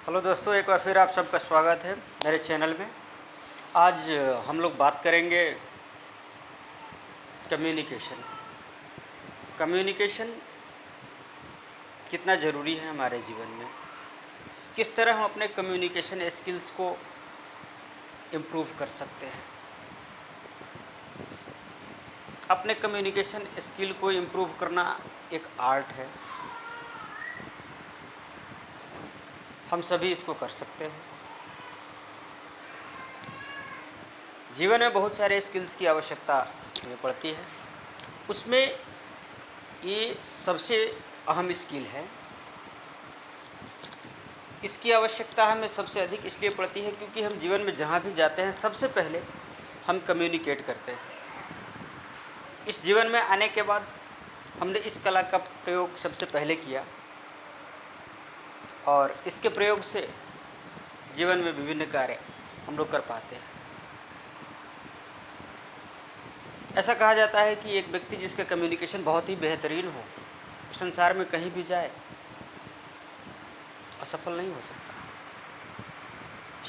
Hello दोस्तों, एक बार फिर आप सबका स्वागत है मेरे चैनल में। आज हम लोग बात करेंगे कम्युनिकेशन। कम्युनिकेशन कितना ज़रूरी है हमारे जीवन में, किस तरह हम अपने कम्युनिकेशन स्किल्स को इम्प्रूव कर सकते हैं। अपने कम्युनिकेशन स्किल को इम्प्रूव करना एक आर्ट है, हम सभी इसको कर सकते हैं। जीवन में बहुत सारे स्किल्स की आवश्यकता हमें पड़ती है, उसमें ये सबसे अहम स्किल है। इसकी आवश्यकता हमें सबसे अधिक इसलिए पड़ती है क्योंकि हम जीवन में जहाँ भी जाते हैं सबसे पहले हम कम्युनिकेट करते हैं। इस जीवन में आने के बाद हमने इस कला का प्रयोग सबसे पहले किया और इसके प्रयोग से जीवन में विभिन्न कार्य हम लोग कर पाते हैं। ऐसा कहा जाता है कि एक व्यक्ति जिसका कम्युनिकेशन बहुत ही बेहतरीन हो, संसार में कहीं भी जाए असफल नहीं हो सकता।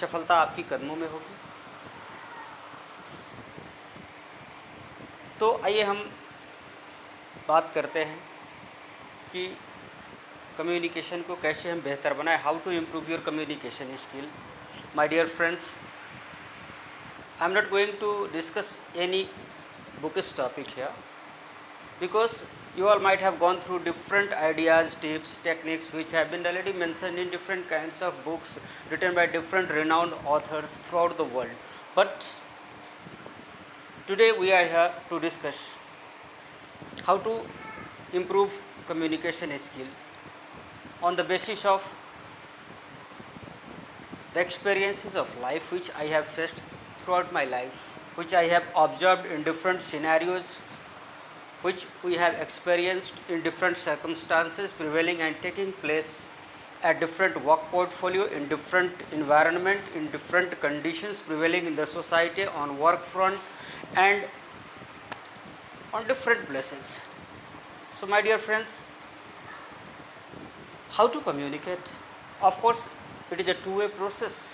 सफलता आपकी कदमों में होगी। तो आइए हम बात करते हैं कि कम्युनिकेशन को कैसे हम बेहतर बनाएं। How to improve your communication skill. My dear friends, I am not going to discuss any bookish topic here because you all might have gone through different ideas, tips, techniques which have been already mentioned in different kinds of books written by different renowned authors throughout the world. But today we are here to discuss how to improve communication skill on the basis of the experiences of life which I have faced throughout my life, which I have observed in different scenarios, which we have experienced in different circumstances prevailing and taking place at different work portfolio, in different environment, in different conditions prevailing in the society, on work front and on different places. So my dear friends, how to communicate? Of course, it is a two-way process.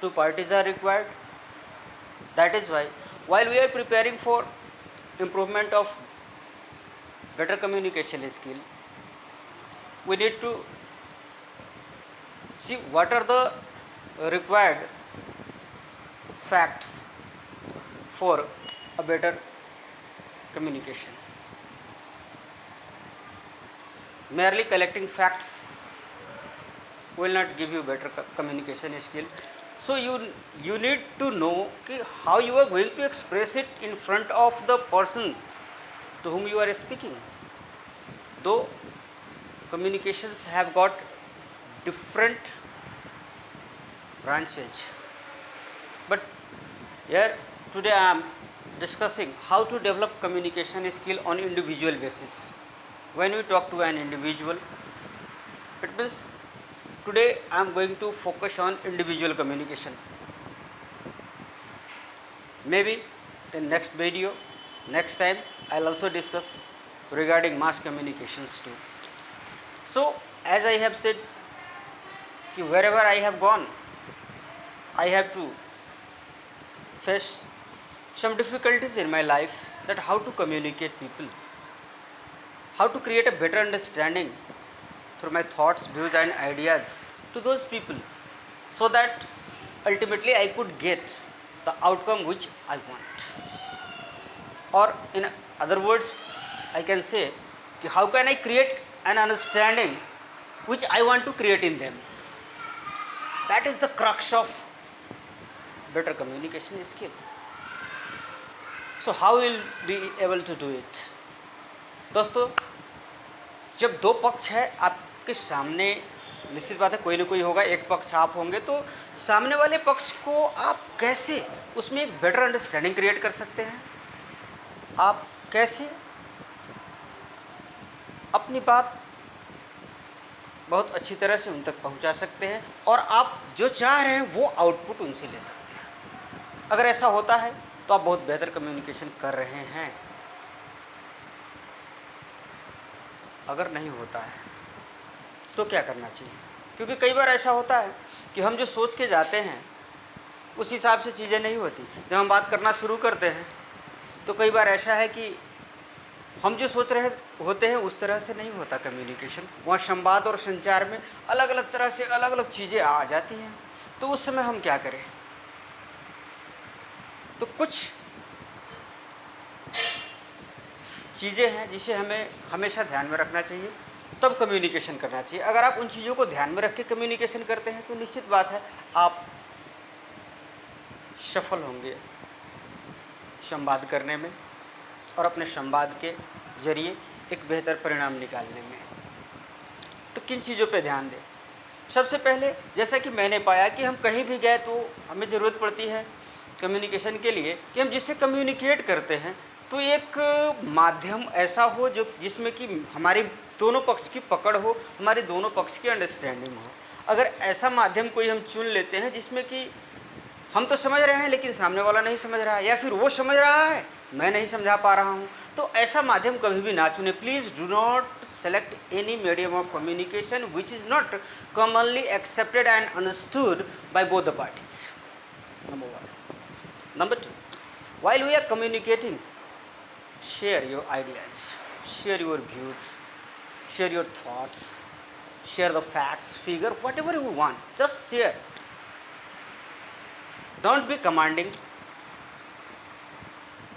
Two parties are required. That is why while we are preparing for improvement of better communication skill, we need to see what are the required facts for a better communication. Merely collecting facts will not give you better communication skill. So you need to know how you are going to express it in front of the person to whom you are speaking. Though communications have got different branches, but here today I am discussing how to develop communication skill on individual basis. When we talk to an individual, it means today I am going to focus on individual communication. Maybe in next video, next time I will also discuss regarding mass communications too. So as I have said, wherever I have gone, I have to face some difficulties in my life, that how to communicate people, how to create a better understanding through my thoughts, views and ideas to those people, so that ultimately I could get the outcome which I want. Or in other words, I can say how can I create an understanding which I want to create in them. That is the crux of better communication skill. So how will be able to do it? दोस्तों, जब दो पक्ष है आपके सामने, निश्चित बात है कोई ना कोई होगा, एक पक्ष आप होंगे, तो सामने वाले पक्ष को आप कैसे उसमें एक बेटर अंडरस्टैंडिंग क्रिएट कर सकते हैं, आप कैसे अपनी बात बहुत अच्छी तरह से उन तक पहुंचा सकते हैं और आप जो चाह रहे हैं वो आउटपुट उनसे ले सकते हैं। अगर ऐसा होता है तो आप बहुत बेहतर कम्युनिकेशन कर रहे हैं। अगर नहीं होता है तो क्या करना चाहिए? क्योंकि कई बार ऐसा होता है कि हम जो सोच के जाते हैं उस हिसाब से चीज़ें नहीं होती। जब हम बात करना शुरू करते हैं तो कई बार ऐसा है कि हम जो सोच रहे होते हैं उस तरह से नहीं होता कम्युनिकेशन। वहाँ संवाद और संचार में अलग अलग तरह से अलग अलग चीज़ें आ जाती हैं। तो उस समय हम क्या करें? तो कुछ चीज़ें हैं जिसे हमें हमेशा ध्यान में रखना चाहिए, तब कम्युनिकेशन करना चाहिए। अगर आप उन चीज़ों को ध्यान में रख के कम्युनिकेशन करते हैं तो निश्चित बात है आप सफल होंगे संवाद करने में और अपने संवाद के जरिए एक बेहतर परिणाम निकालने में। तो किन चीज़ों पे ध्यान दें? सबसे पहले, जैसा कि मैंने पाया कि हम कहीं भी गए तो हमें ज़रूरत पड़ती है कम्युनिकेशन के लिए कि हम जिससे कम्युनिकेट करते हैं तो एक माध्यम ऐसा हो जो जिसमें कि हमारी दोनों पक्ष की पकड़ हो, हमारी दोनों पक्ष की अंडरस्टैंडिंग हो। अगर ऐसा माध्यम कोई हम चुन लेते हैं जिसमें कि हम तो समझ रहे हैं लेकिन सामने वाला नहीं समझ रहा है, या फिर वो समझ रहा है मैं नहीं समझा पा रहा हूँ, तो ऐसा माध्यम कभी भी ना चुने। Please do not select any medium of communication which is not commonly accepted and understood by both the parties. Number 1। Number 2, while we are communicating, share your ideas, share your views, share your thoughts, share the facts, figure, whatever you want, just share. Don't be commanding,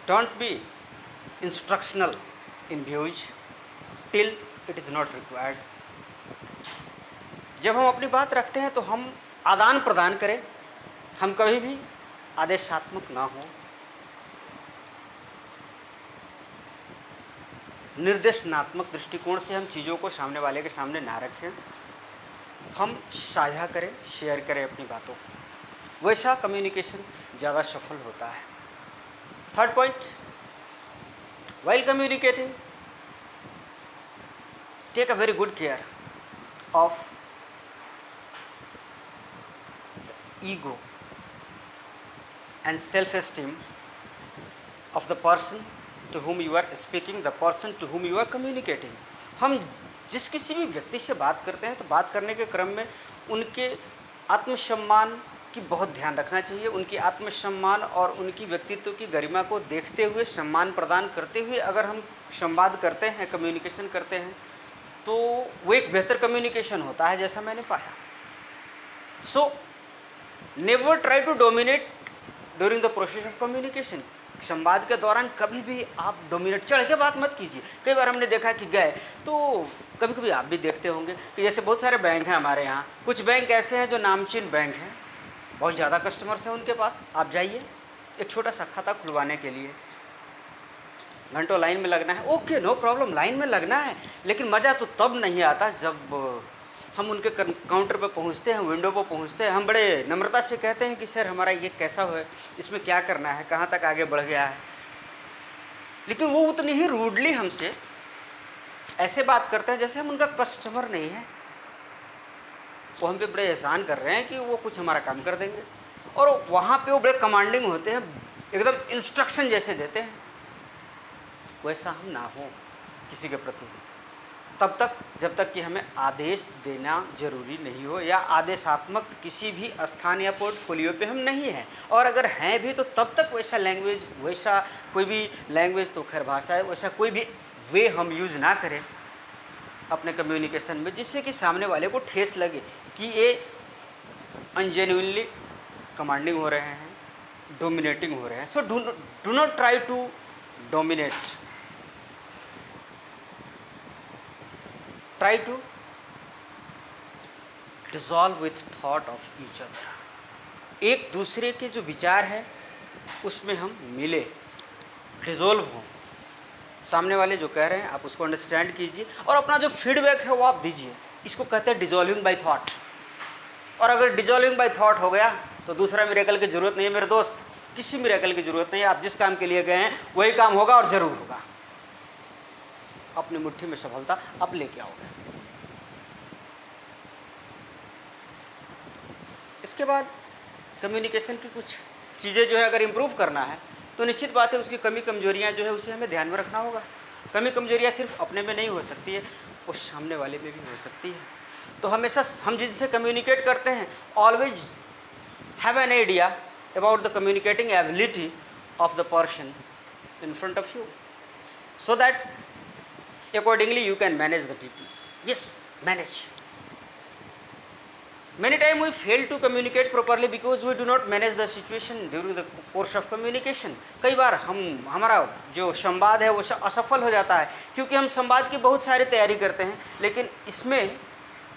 don't be instructional in views till it is not required. जब हम अपनी बात रखते हैं तो हम आदान प्रदान करें, हम कभी भी आदेशात्मक ना हो, निर्देशनात्मक दृष्टिकोण से हम चीज़ों को सामने वाले के सामने ना रखें, हम साझा करें, शेयर करें अपनी बातों को, वैसा कम्युनिकेशन ज़्यादा सफल होता है। Third point, while communicating, take a very good care of ego and self-esteem of the person to whom you are speaking, the person to whom you are communicating. हम जिस किसी भी व्यक्ति से बात करते हैं तो बात करने के क्रम में उनके आत्मसम्मान की बहुत ध्यान रखना चाहिए। उनकी आत्मसम्मान और उनकी व्यक्तित्व की गरिमा को देखते हुए, सम्मान प्रदान करते हुए अगर हम संवाद करते हैं, कम्युनिकेशन करते हैं, तो वो एक बेहतर कम्युनिकेशन होता है, जैसा मैंने पाया। So never try to dominate during the process of communication. संवाद के दौरान कभी भी आप डोमिनेट, चढ़ के बात मत कीजिए। कई बार हमने देखा कि गए तो कभी कभी आप भी देखते होंगे कि जैसे बहुत सारे बैंक हैं हमारे यहाँ, कुछ बैंक ऐसे हैं जो नामचीन बैंक हैं, बहुत ज़्यादा कस्टमर्स हैं उनके पास। आप जाइए एक छोटा सा खाता खुलवाने के लिए, घंटों लाइन में लगना है, ओके नो प्रॉब्लम, लाइन में लगना है, लेकिन मज़ा तो तब नहीं आता जब हम उनके काउंटर पर पहुंचते हैं, विंडो पर पहुंचते हैं, हम बड़े नम्रता से कहते हैं कि सर हमारा ये कैसा है, इसमें क्या करना है, कहाँ तक आगे बढ़ गया है। लेकिन वो उतनी ही रूडली हमसे ऐसे बात करते हैं जैसे हम उनका कस्टमर नहीं है। वो हम पे बड़े एहसान कर रहे हैं कि वो कुछ हमारा काम कर देंगे, और वहाँ पे वो बड़े कमांडिंग होते हैं, एकदम इंस्ट्रक्शन जैसे देते हैं। वैसा हम ना हो किसी के प्रति तब तक जब तक कि हमें आदेश देना जरूरी नहीं हो, या आदेशात्मक किसी भी स्थान या पोर्टफोलियो पे हम नहीं हैं। और अगर हैं भी तो तब तक वैसा लैंग्वेज, वैसा कोई भी लैंग्वेज तो खैर भाषा है, वैसा कोई भी वे हम यूज़ ना करें अपने कम्युनिकेशन में जिससे कि सामने वाले को ठेस लगे कि ये अनजेन्युइनली कमांडिंग हो रहे हैं, डोमिनेटिंग हो रहे हैं। So do not try to dominate, try to dissolve with thought of each other. एक दूसरे के जो विचार है उसमें हम मिले, डिसॉल्व हों। सामने वाले जो कह रहे हैं आप उसको अंडरस्टैंड कीजिए और अपना जो फीडबैक है वो आप दीजिए। इसको कहते हैं डिसॉल्विंग बाय थॉट। और अगर डिसॉल्विंग बाय थॉट हो गया तो दूसरा मिरेकल की जरूरत नहीं है मेरे दोस्त, किसी मिरेकल की जरूरत नहीं है। आप जिस काम के लिए गए हैं वही काम होगा और जरूर होगा। अपनी मुट्ठी में सफलता आप लेके आओगे। इसके बाद कम्युनिकेशन की कुछ चीज़ें जो है अगर इम्प्रूव करना है तो निश्चित बात है उसकी कमी कमजोरियां जो है उसे हमें ध्यान में रखना होगा। कमी कमजोरियां सिर्फ अपने में नहीं हो सकती है, वो सामने वाले में भी हो सकती है। तो हमेशा हम जिनसे कम्युनिकेट करते हैं, always have an idea about the communicating ability of the person in front of you, so that accordingly you can manage the people. Yes, manage. Many times we fail to communicate properly because we do not manage the situation during the course of communication. कई बार हमारा जो संवाद है वो असफल हो जाता है, क्योंकि हम संवाद की बहुत सारी तैयारी करते हैं, लेकिन इसमें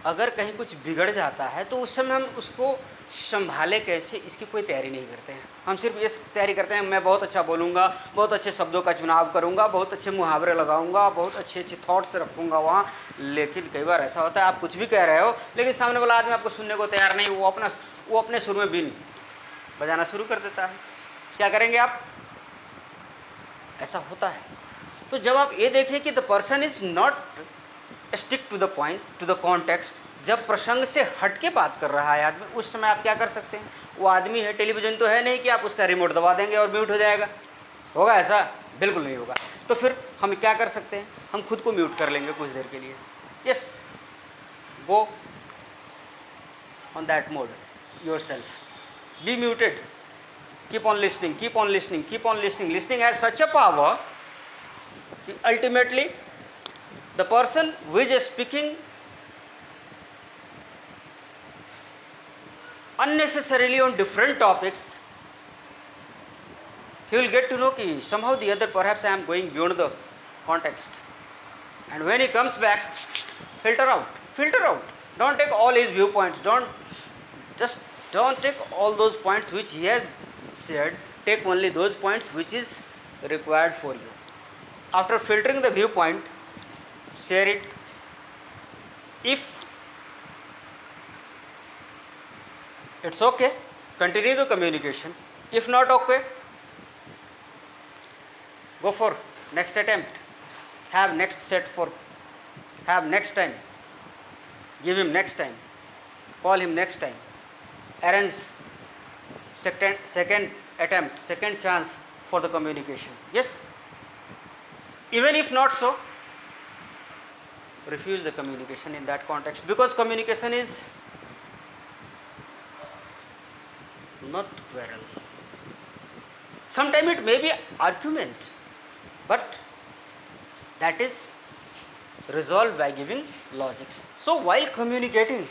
अगर कहीं कुछ बिगड़ जाता है तो उस समय हम उसको संभाले कैसे, इसकी कोई तैयारी नहीं करते हैं। हम सिर्फ ये तैयारी करते हैं, मैं बहुत अच्छा बोलूँगा, बहुत अच्छे शब्दों का चुनाव करूँगा, बहुत अच्छे मुहावरे लगाऊँगा, बहुत अच्छे अच्छे थॉट्स रखूँगा वहाँ। लेकिन कई बार ऐसा होता है आप कुछ भी कह रहे हो, लेकिन सामने वाला आदमी आपको सुनने को तैयार नहीं, वो अपने सुर में बीन बजाना शुरू कर देता है। क्या करेंगे आप? ऐसा होता है। तो जब आप ये देखें कि the person is not stick to the point, to the context, जब प्रसंग से हट के बात कर रहा है आदमी, उस समय आप क्या कर सकते हैं? वो आदमी है, टेलीविज़न तो है नहीं कि आप उसका रिमोट दबा देंगे और म्यूट हो जाएगा। होगा ऐसा? बिल्कुल नहीं होगा। तो फिर हम क्या कर सकते हैं? हम खुद को म्यूट कर लेंगे कुछ देर के लिए। Yes, go on that mode yourself, be muted, keep on listening, keep on listening, keep on listening. Listening has such a power कि ultimately the person who is speaking unnecessarily on different topics, he will get to know ki somehow the other perhaps I am going beyond the context, and when he comes back, filter out, don't take all his viewpoints, don't take all those points which he has said, take only those points which is required for you. After filtering the viewpoint, share it. If it's okay, continue the communication. If not okay, go for next attempt, have next time, give him next time, call him next time, arrange second attempt, second chance for the communication. Yes, even if not so, refuse the communication in that context, because communication is not quarrel. Sometimes it may be argument, but that is resolved by giving logics. So while communicating,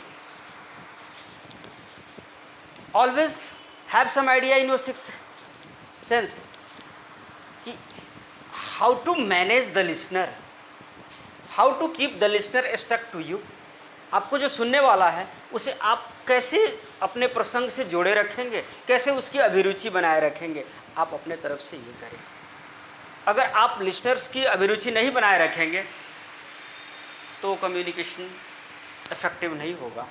always have some idea in your sixth sense कि how to manage the listener, how to keep the listener stuck to you. आपको जो सुनने वाला है उसे आप कैसे अपने प्रसंग से जोड़े रखेंगे, कैसे उसकी अभिरुचि बनाए रखेंगे, आप अपने तरफ से ये करें। अगर आप लिसनर्स की अभिरुचि नहीं बनाए रखेंगे तो कम्युनिकेशन इफेक्टिव नहीं होगा।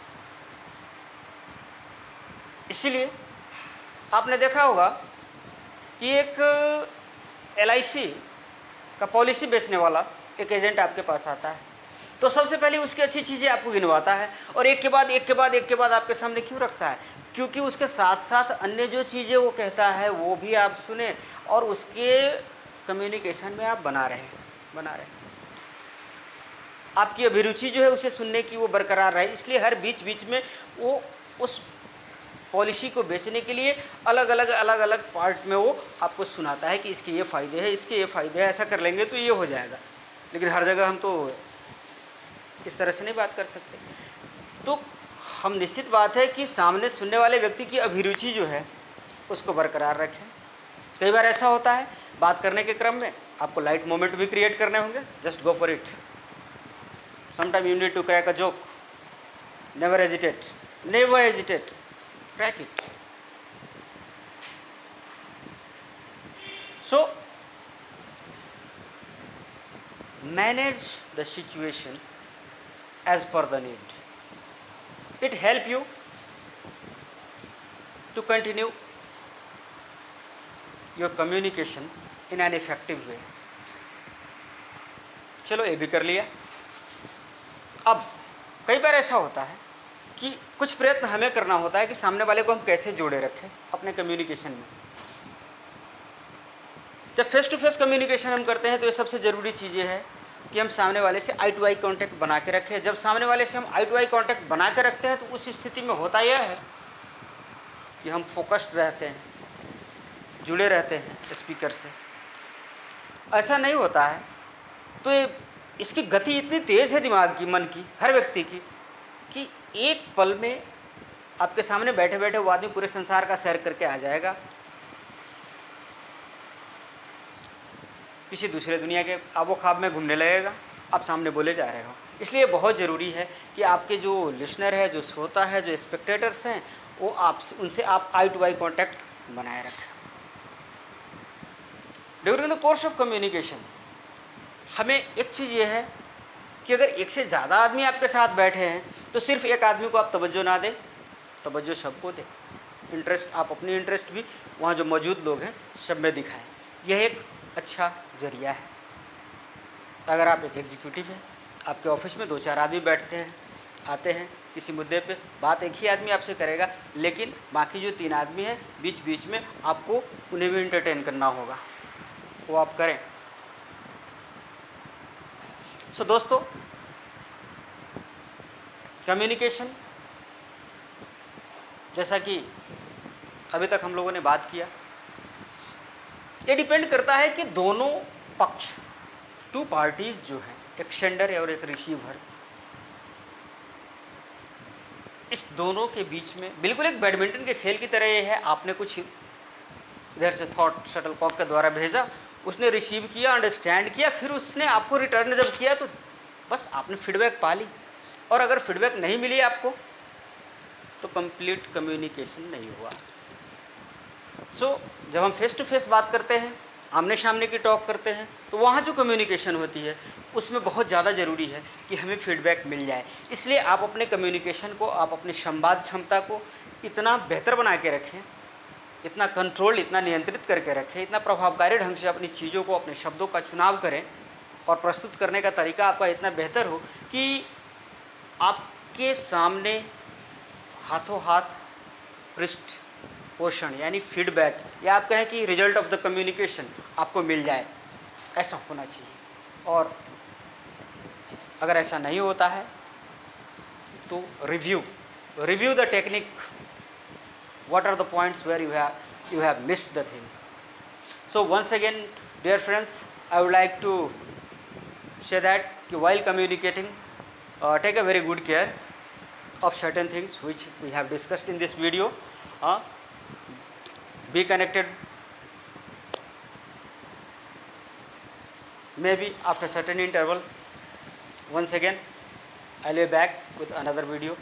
इसीलिए आपने देखा होगा कि एक LIC का पॉलिसी बेचने वाला एक एजेंट आपके पास आता है, तो सबसे पहले उसकी अच्छी चीज़ें आपको गिनवाता है और एक के बाद आपके सामने क्यों रखता है? क्योंकि उसके साथ साथ अन्य जो चीज़ें वो कहता है वो भी आप सुने और उसके कम्युनिकेशन में आप बना रहे हैं। आपकी अभिरुचि जो है उसे सुनने की वो बरकरार रहे। इसलिए हर बीच में वो उस पॉलिसी को बेचने के लिए अलग अलग पार्ट में वो आपको सुनाता है कि इसके ये फ़ायदे हैं, इसके ये फ़ायदे हैं, ऐसा कर लेंगे तो ये हो जाएगा। लेकिन हर जगह हम तो इस तरह से नहीं बात कर सकते। तो हम निश्चित बात है कि सामने सुनने वाले व्यक्ति की अभिरुचि जो है उसको बरकरार रखें। कई बार ऐसा होता है बात करने के क्रम में आपको लाइट मोमेंट भी क्रिएट करने होंगे, just go for it. Sometime you need to crack a joke, never hesitate, crack it. So manage the situation as per the need. It help you to continue your communication in an effective way. चलो ये भी कर लिया। अब कई बार ऐसा होता है कि कुछ प्रयत्न हमें करना होता है कि सामने वाले को हम कैसे जोड़े रखें अपने कम्युनिकेशन में। जब फेस टू फेस कम्युनिकेशन हम करते हैं तो ये सबसे ज़रूरी चीज़ें हैं कि हम सामने वाले से आई टू आई कॉन्टैक्ट बना के रखें। जब सामने वाले से हम आई टू आई कॉन्टैक्ट बना के रखते हैं तो उस स्थिति में होता यह है कि हम फोकस्ड रहते हैं, जुड़े रहते हैं स्पीकर से। ऐसा नहीं होता है तो इसकी गति इतनी तेज़ है दिमाग की, मन की, हर व्यक्ति की, कि एक पल में आपके सामने बैठे बैठे वो आदमी पूरे संसार का सैर करके आ जाएगा, किसी दूसरे दुनिया के आबो ख्वाब में घूमने लगेगा, आप सामने बोले जा रहे हो। इसलिए बहुत ज़रूरी है कि आपके जो लिसनर है, जो श्रोता है, जो स्पेक्टेटर्स हैं, वो उनसे आप आई टू आई कॉन्टैक्ट बनाए रखें। During the course of communication हमें एक चीज़ ये है कि अगर एक से ज़्यादा आदमी आपके साथ बैठे हैं तो सिर्फ एक आदमी को आप तवज्जो ना दें, तवज्जो सबको दें। इंटरेस्ट, आप अपनी इंटरेस्ट भी वहाँ जो मौजूद लोग हैं सब में दिखाएं। यह एक अच्छा जरिया है। अगर आप एक एग्जीक्यूटिव हैं, आपके ऑफिस में 2-4 आदमी बैठते हैं, आते हैं किसी मुद्दे पे, बात एक ही आदमी आपसे करेगा, लेकिन बाकी जो 3 आदमी हैं बीच बीच में आपको उन्हें भी इंटरटेन करना होगा, वो आप करें। सो दोस्तों, कम्युनिकेशन जैसा कि अभी तक हम लोगों ने बात किया, ये डिपेंड करता है कि दोनों पक्ष, 2 पार्टीज जो हैं, एक सेंडर और एक रिसीवर, इस दोनों के बीच में बिल्कुल एक बैडमिंटन के खेल की तरह ये है। आपने कुछ इधर से थॉट शटलकॉक के द्वारा भेजा, उसने रिसीव किया, अंडरस्टैंड किया, फिर उसने आपको रिटर्न जब किया तो बस आपने फीडबैक पा ली। और अगर फीडबैक नहीं मिली आपको तो कंप्लीट कम्युनिकेशन नहीं हुआ। जब हम फेस टू फेस बात करते हैं, आमने सामने की टॉक करते हैं, तो वहाँ जो कम्युनिकेशन होती है उसमें बहुत ज़्यादा ज़रूरी है कि हमें फीडबैक मिल जाए। इसलिए आप अपने कम्युनिकेशन को, आप अपनी संवाद क्षमता को इतना बेहतर बना के रखें, इतना कंट्रोल, इतना नियंत्रित करके रखें, इतना प्रभावकारी ढंग से अपनी चीज़ों को, अपने शब्दों का चुनाव करें और प्रस्तुत करने का तरीका आपका इतना बेहतर हो कि आपके सामने हाथों हाथ पृष्ठ पोषण यानी फीडबैक, या आप कहें कि रिजल्ट ऑफ द कम्युनिकेशन आपको मिल जाए। ऐसा होना चाहिए। और अगर ऐसा नहीं होता है तो review the technique, what are the points where you have missed the thing. So once again, dear friends, I would like to say that while communicating, take a very good care of certain things which we have discussed in this video. Be connected maybe after certain interval. Once again, I'll be back with another video.